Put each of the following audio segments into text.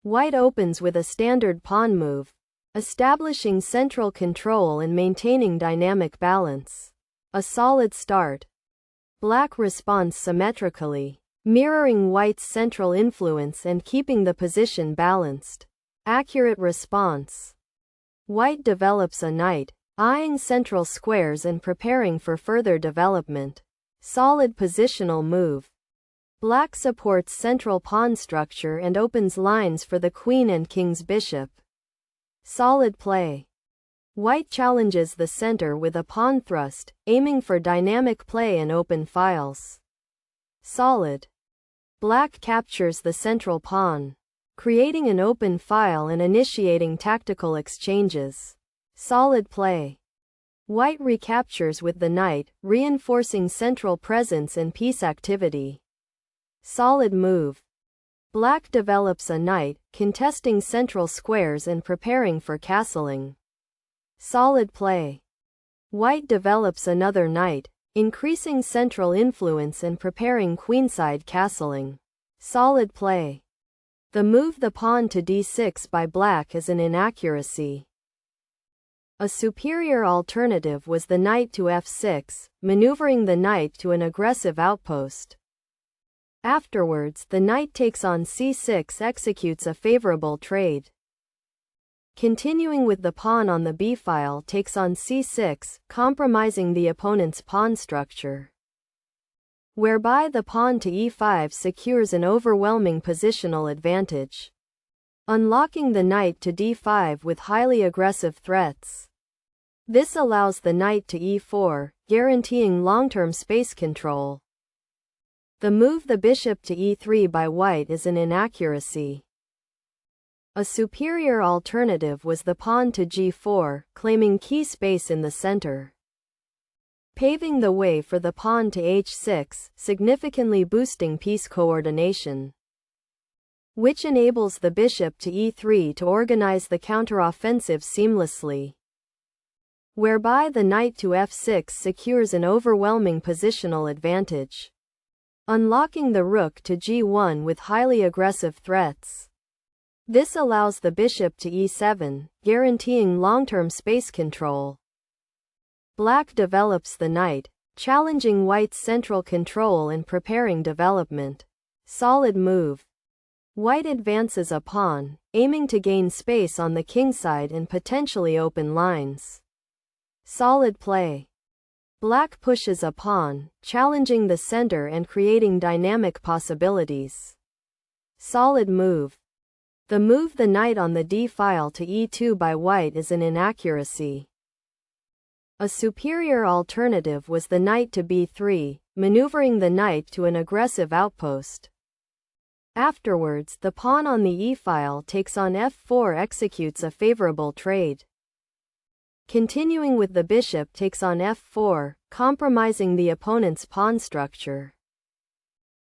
White opens with a standard pawn move, establishing central control and maintaining dynamic balance. A solid start. Black responds symmetrically, mirroring White's central influence and keeping the position balanced. Accurate response. White develops a knight, eyeing central squares and preparing for further development. Solid positional move. Black supports central pawn structure and opens lines for the queen and king's bishop. Solid play. White challenges the center with a pawn thrust, aiming for dynamic play and open files. Solid. Black captures the central pawn, creating an open file and initiating tactical exchanges. Solid play. White recaptures with the knight, reinforcing central presence and piece activity. Solid move. Black develops a knight, contesting central squares and preparing for castling. Solid play. White develops another knight, increasing central influence and preparing queenside castling. Solid play. The move the pawn to d6 by Black is an inaccuracy. A superior alternative was the knight to f6, maneuvering the knight to an aggressive outpost. Afterwards, the knight takes on c6, executes a favorable trade. Continuing with the pawn on the b-file takes on c6, compromising the opponent's pawn structure, whereby the pawn to e5 secures an overwhelming positional advantage, unlocking the knight to d5 with highly aggressive threats. This allows the knight to e4, guaranteeing long-term space control. The move the bishop to e3 by White is an inaccuracy. A superior alternative was the pawn to g4, claiming key space in the center, paving the way for the pawn to h6, significantly boosting piece coordination, which enables the bishop to e3 to organize the counteroffensive seamlessly, whereby the knight to f6 secures an overwhelming positional advantage, unlocking the rook to g1 with highly aggressive threats. This allows the bishop to e7, guaranteeing long-term space control. Black develops the knight, challenging White's central control and preparing development. Solid move. White advances a pawn, aiming to gain space on the kingside and potentially open lines. Solid play. Black pushes a pawn, challenging the center and creating dynamic possibilities. Solid move. The move the knight on the d-file to e2 by White is an inaccuracy. A superior alternative was the knight to b3, maneuvering the knight to an aggressive outpost. Afterwards, the pawn on the e-file takes on f4, executes a favorable trade. Continuing with the bishop takes on f4, compromising the opponent's pawn structure,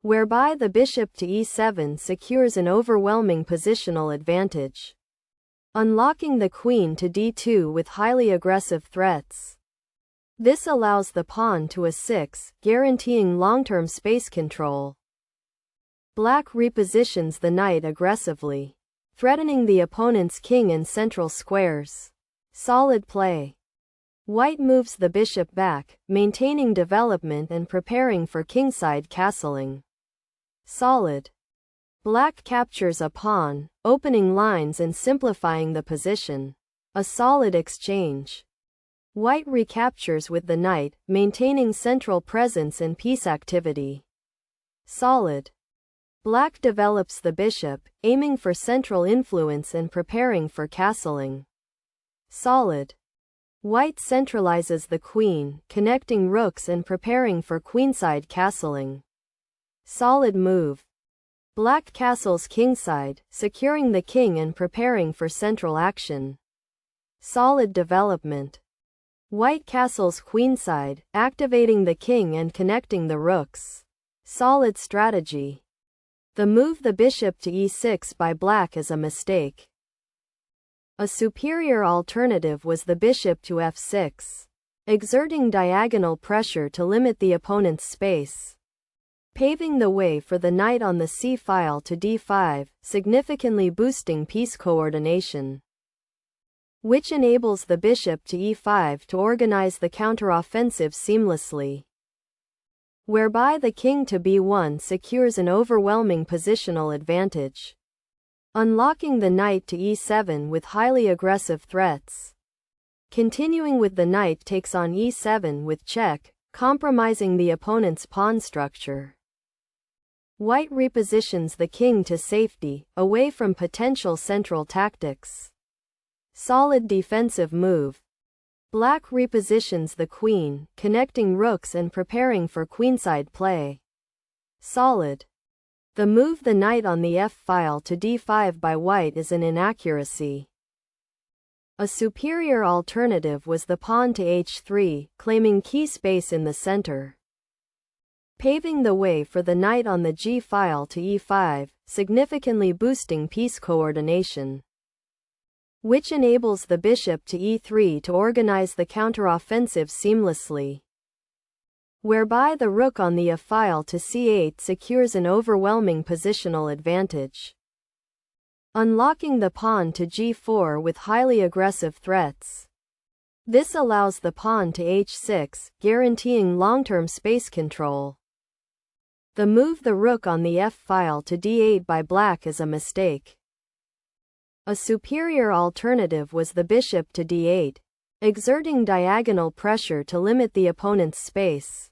whereby the bishop to e7 secures an overwhelming positional advantage, unlocking the queen to d2 with highly aggressive threats. This allows the pawn to a6, guaranteeing long-term space control. Black repositions the knight aggressively, threatening the opponent's king and central squares. Solid play. White moves the bishop back, maintaining development and preparing for kingside castling. Solid. Black captures a pawn, opening lines and simplifying the position. A solid exchange. White recaptures with the knight, maintaining central presence and piece activity. Solid. Black develops the bishop, aiming for central influence and preparing for castling. Solid. White centralizes the queen, connecting rooks and preparing for queenside castling. Solid move. Black castles kingside, securing the king and preparing for central action. Solid development. White castles queenside, activating the king and connecting the rooks. Solid strategy. The move the bishop to e6 by Black is a mistake. A superior alternative was the bishop to f6, exerting diagonal pressure to limit the opponent's space, paving the way for the knight on the c-file to d5, significantly boosting piece coordination, which enables the bishop to e5 to organize the counteroffensive seamlessly, whereby the king to b1 secures an overwhelming positional advantage, unlocking the knight to e7 with highly aggressive threats. Continuing with the knight takes on e7 with check, compromising the opponent's pawn structure. White repositions the king to safety, away from potential central tactics. Solid defensive move. Black repositions the queen, connecting rooks and preparing for queenside play. Solid. The move the knight on the f-file to d5 by white is an inaccuracy. A superior alternative was the pawn to h3, claiming key space in the center, paving the way for the knight on the g-file to e5, significantly boosting piece coordination, which enables the bishop to e3 to organize the counteroffensive seamlessly, whereby the rook on the f-file to c8 secures an overwhelming positional advantage, unlocking the pawn to g4 with highly aggressive threats. This allows the pawn to h6, guaranteeing long-term space control. The move the rook on the f-file to d8 by black is a mistake. A superior alternative was the bishop to d8, exerting diagonal pressure to limit the opponent's space,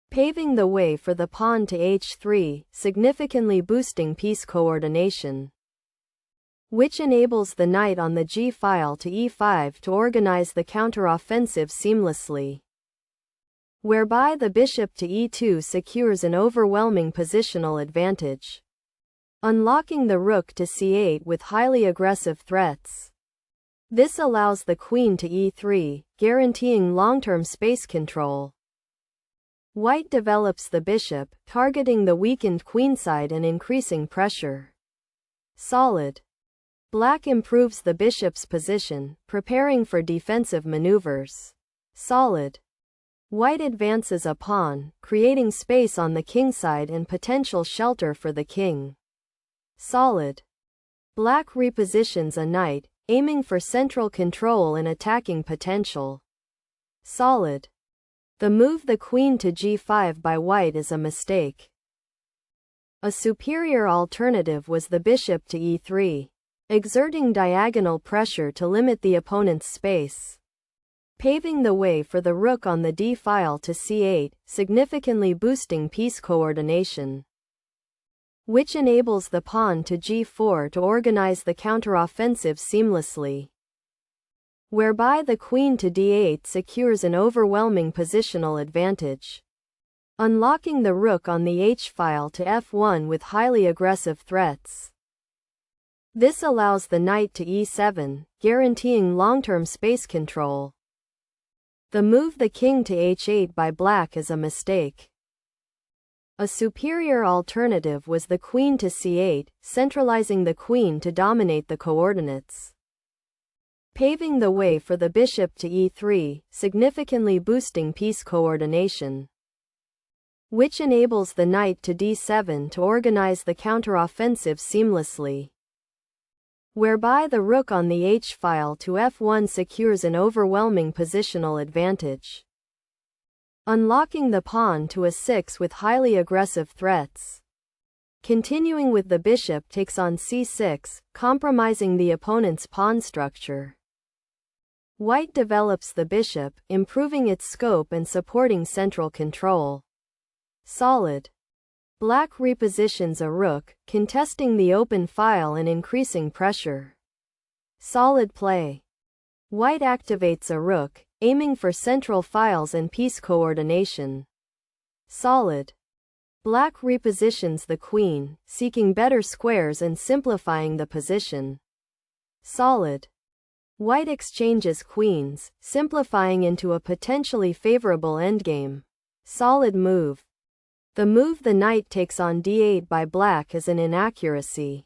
paving the way for the pawn to h3, significantly boosting piece coordination, which enables the knight on the g-file to e5 to organize the counteroffensive seamlessly, whereby the bishop to e2 secures an overwhelming positional advantage, unlocking the rook to c8 with highly aggressive threats. This allows the queen to e3, guaranteeing long-term space control. White develops the bishop, targeting the weakened queenside and increasing pressure. Solid. Black improves the bishop's position, preparing for defensive maneuvers. Solid. White advances a pawn, creating space on the kingside and potential shelter for the king. Solid. Black repositions a knight, aiming for central control and attacking potential. Solid. The move the queen to g5 by white is a mistake. A superior alternative was the bishop to e3, exerting diagonal pressure to limit the opponent's space, paving the way for the rook on the d-file to c8, significantly boosting piece coordination, which enables the pawn to g4 to organize the counteroffensive seamlessly, whereby the queen to d8 secures an overwhelming positional advantage, unlocking the rook on the h-file to f1 with highly aggressive threats. This allows the knight to e7, guaranteeing long-term space control. The move the king to h8 by black is a mistake. A superior alternative was the queen to c8, centralizing the queen to dominate the coordinates, paving the way for the bishop to e3, significantly boosting piece coordination, which enables the knight to d7 to organize the counteroffensive seamlessly, whereby the rook on the h-file to f1 secures an overwhelming positional advantage, unlocking the pawn to a6 with highly aggressive threats. Continuing with the bishop takes on c6, compromising the opponent's pawn structure. White develops the bishop, improving its scope and supporting central control. Solid. Black repositions a rook, contesting the open file and increasing pressure. Solid play. White activates a rook, aiming for central files and piece coordination. Solid. Black repositions the queen, seeking better squares and simplifying the position. Solid. White exchanges queens, simplifying into a potentially favorable endgame. Solid move. The move the knight takes on d8 by black is an inaccuracy.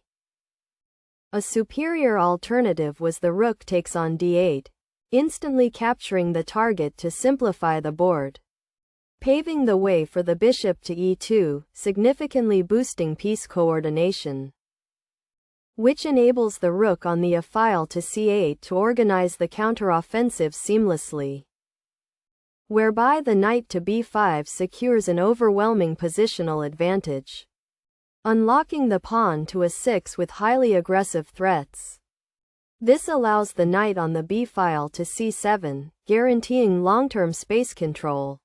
A superior alternative was the rook takes on d8, instantly capturing the target to simplify the board, paving the way for the bishop to e2, significantly boosting piece coordination, which enables the rook on the f-file to c8 to organize the counteroffensive seamlessly, whereby the knight to b5 secures an overwhelming positional advantage, unlocking the pawn to a6 with highly aggressive threats. This allows the knight on the b-file to c7, guaranteeing long-term space control.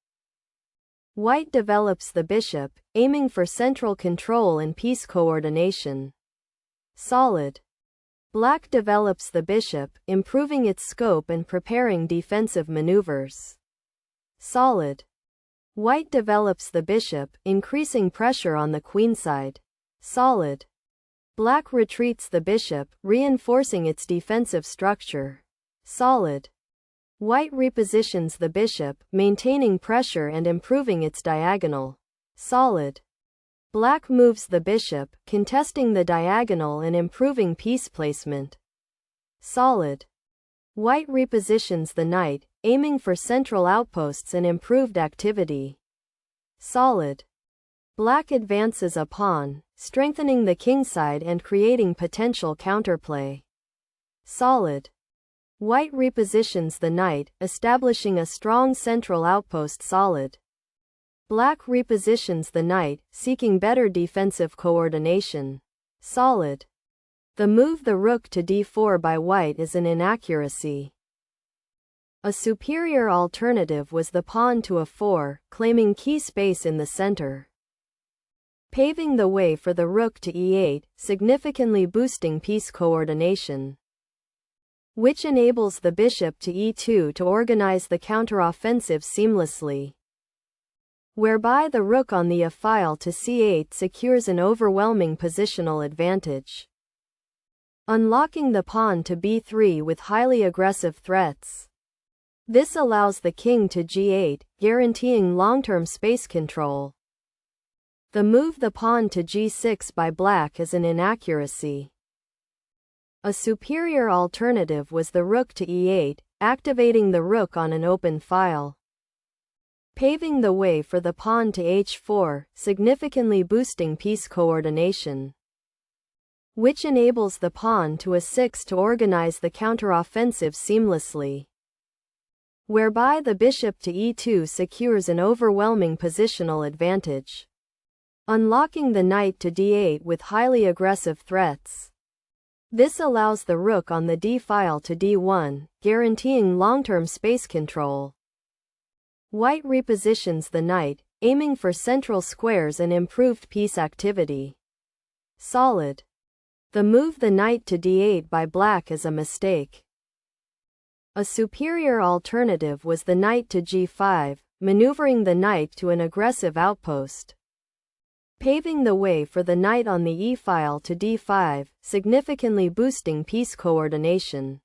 White develops the bishop, aiming for central control and piece coordination. Solid. Black develops the bishop, improving its scope and preparing defensive maneuvers. Solid. White develops the bishop, increasing pressure on the queenside. Solid. Black retreats the bishop, reinforcing its defensive structure. Solid. White repositions the bishop, maintaining pressure and improving its diagonal. Solid. Black moves the bishop, contesting the diagonal and improving piece placement. Solid. White repositions the knight, aiming for central outposts and improved activity. Solid. Black advances a pawn, strengthening the kingside and creating potential counterplay. Solid. White repositions the knight, establishing a strong central outpost. Solid. Black repositions the knight, seeking better defensive coordination. Solid. The move the rook to d4 by white is an inaccuracy. A superior alternative was the pawn to a4, claiming key space in the center, paving the way for the rook to e8, significantly boosting piece coordination, which enables the bishop to e2 to organize the counteroffensive seamlessly, whereby the rook on the f-file to c8 secures an overwhelming positional advantage, unlocking the pawn to b3 with highly aggressive threats. This allows the king to g8, guaranteeing long-term space control. The move the pawn to g6 by black is an inaccuracy. A superior alternative was the rook to e8, activating the rook on an open file, paving the way for the pawn to h4, significantly boosting piece coordination, which enables the pawn to a6 to organize the counteroffensive seamlessly, whereby the bishop to e2 secures an overwhelming positional advantage, unlocking the knight to d8 with highly aggressive threats. This allows the rook on the d-file to d1, guaranteeing long-term space control. White repositions the knight, aiming for central squares and improved piece activity. Solid. The move the knight to d8 by black is a mistake. A superior alternative was the knight to g5, maneuvering the knight to an aggressive outpost, paving the way for the knight on the e-file to d5, significantly boosting piece coordination,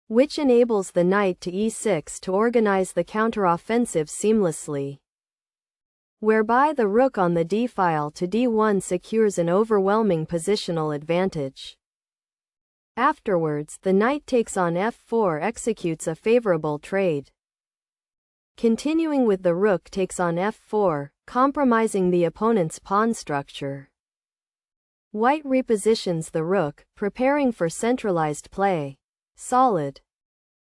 which enables the knight to e6 to organize the counteroffensive seamlessly, whereby the rook on the d-file to d1 secures an overwhelming positional advantage. Afterwards, the knight takes on f4, executes a favorable trade. Continuing with the rook takes on f4, compromising the opponent's pawn structure. White repositions the rook, preparing for centralized play. Solid.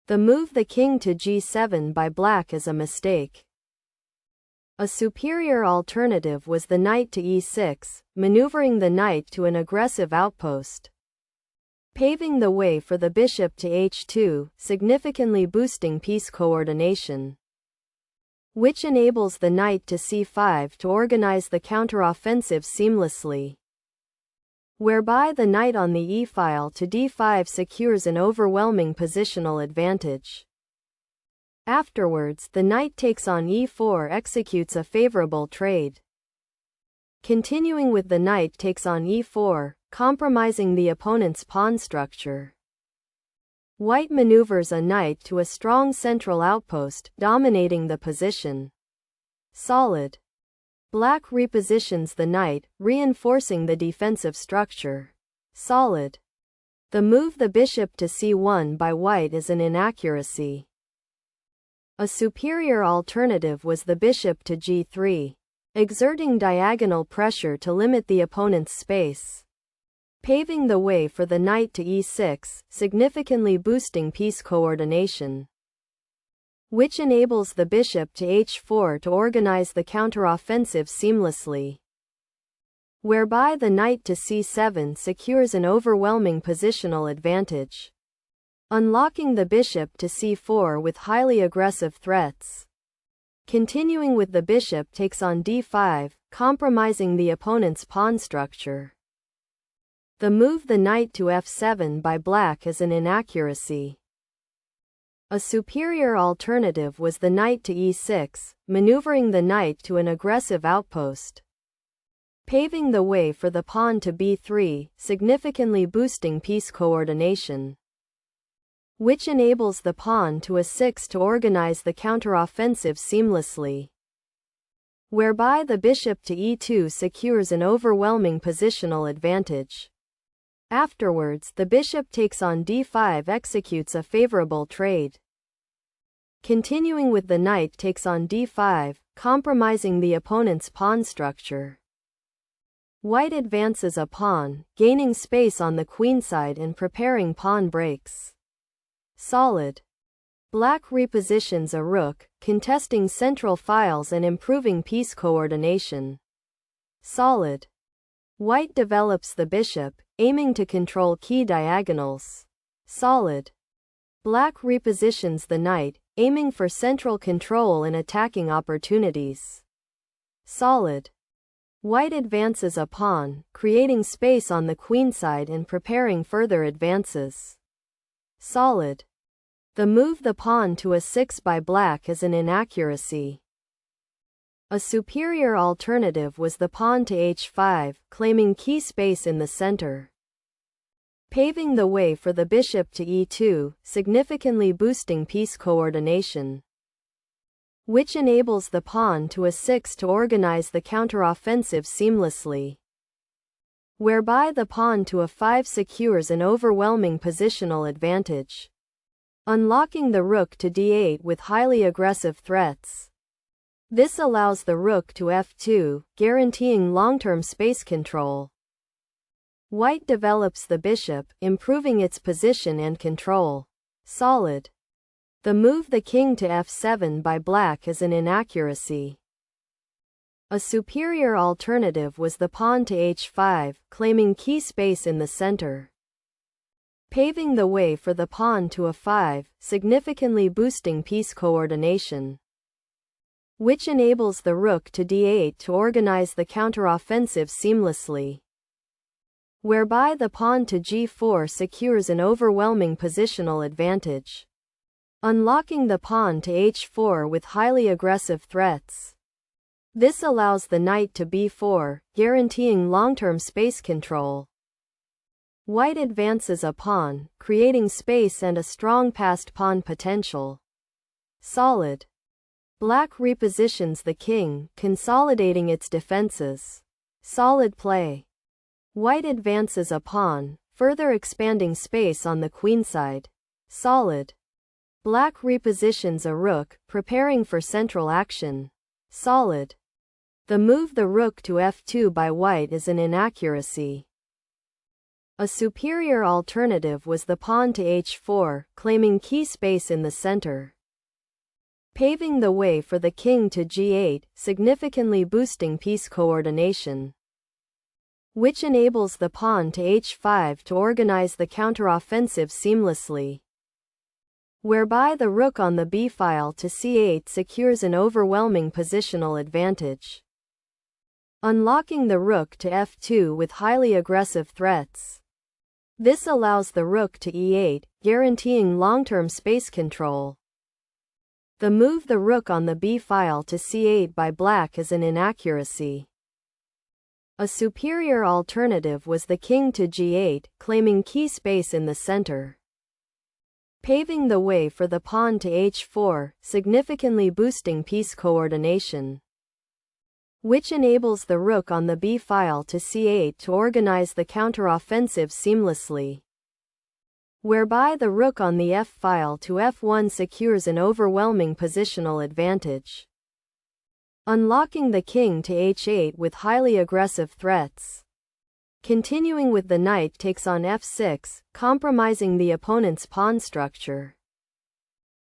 The move the king to g7 by black is a mistake. A superior alternative was the knight to e6, maneuvering the knight to an aggressive outpost, paving the way for the bishop to h2, significantly boosting piece coordination, which enables the knight to c5 to organize the counteroffensive seamlessly, whereby the knight on the e-file to d5 secures an overwhelming positional advantage. Afterwards, the knight takes on e4, executes a favorable trade. Continuing with the knight takes on e4, compromising the opponent's pawn structure. White maneuvers a knight to a strong central outpost, dominating the position. Solid. Black repositions the knight, reinforcing the defensive structure. Solid. The move the bishop to c1 by white is an inaccuracy. A superior alternative was the bishop to g3, exerting diagonal pressure to limit the opponent's space, paving the way for the knight to e6, significantly boosting piece coordination, which enables the bishop to h4 to organize the counteroffensive seamlessly, whereby the knight to c7 secures an overwhelming positional advantage, unlocking the bishop to c4 with highly aggressive threats. Continuing with the bishop takes on d5, compromising the opponent's pawn structure. The move the knight to f7 by black is an inaccuracy. A superior alternative was the knight to e6, maneuvering the knight to an aggressive outpost, paving the way for the pawn to b3, significantly boosting piece coordination, which enables the pawn to a6 to organize the counteroffensive seamlessly, whereby the bishop to e2 secures an overwhelming positional advantage. Afterwards, the bishop takes on d5 executes a favorable trade. Continuing with the knight takes on d5, compromising the opponent's pawn structure. White advances a pawn, gaining space on the queenside and preparing pawn breaks. Solid. Black repositions a rook, contesting central files and improving piece coordination. Solid. White develops the bishop, aiming to control key diagonals. Solid. Black repositions the knight, aiming for central control and attacking opportunities. Solid. White advances a pawn, creating space on the queenside and preparing further advances. Solid. The move the pawn to a6 by black is an inaccuracy. A superior alternative was the pawn to h5, claiming key space in the center, paving the way for the bishop to e2, significantly boosting piece coordination, which enables the pawn to a6 to organize the counteroffensive seamlessly, whereby the pawn to a5 secures an overwhelming positional advantage, unlocking the rook to d8 with highly aggressive threats. This allows the rook to f2, guaranteeing long-term space control. White develops the bishop, improving its position and control. Solid. The move the king to f7 by black is an inaccuracy. A superior alternative was the pawn to h5, claiming key space in the center, paving the way for the pawn to a5, significantly boosting piece coordination, which enables the rook to d8 to organize the counteroffensive seamlessly, whereby the pawn to g4 secures an overwhelming positional advantage, unlocking the pawn to h4 with highly aggressive threats. This allows the knight to b4, guaranteeing long-term space control. White advances a pawn, creating space and a strong passed pawn potential. Solid. Black repositions the king, consolidating its defenses. Solid play. White advances a pawn, further expanding space on the queenside. Solid. Black repositions a rook, preparing for central action. Solid. The move the rook to f2 by white is an inaccuracy. A superior alternative was the pawn to h4, claiming key space in the center, paving the way for the king to g8, significantly boosting piece coordination, which enables the pawn to h5 to organize the counteroffensive seamlessly, whereby the rook on the b-file to c8 secures an overwhelming positional advantage, unlocking the rook to f2 with highly aggressive threats. This allows the rook to e8, guaranteeing long-term space control. The move the rook on the b-file to c8 by black is an inaccuracy. A superior alternative was the king to g8, claiming key space in the center, paving the way for the pawn to h4, significantly boosting piece coordination, which enables the rook on the b-file to c8 to organize the counteroffensive seamlessly, whereby the rook on the f-file to f1 secures an overwhelming positional advantage, unlocking the king to h8 with highly aggressive threats. Continuing with the knight takes on f6, compromising the opponent's pawn structure.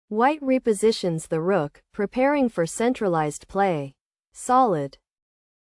White repositions the rook, preparing for centralized play. Solid.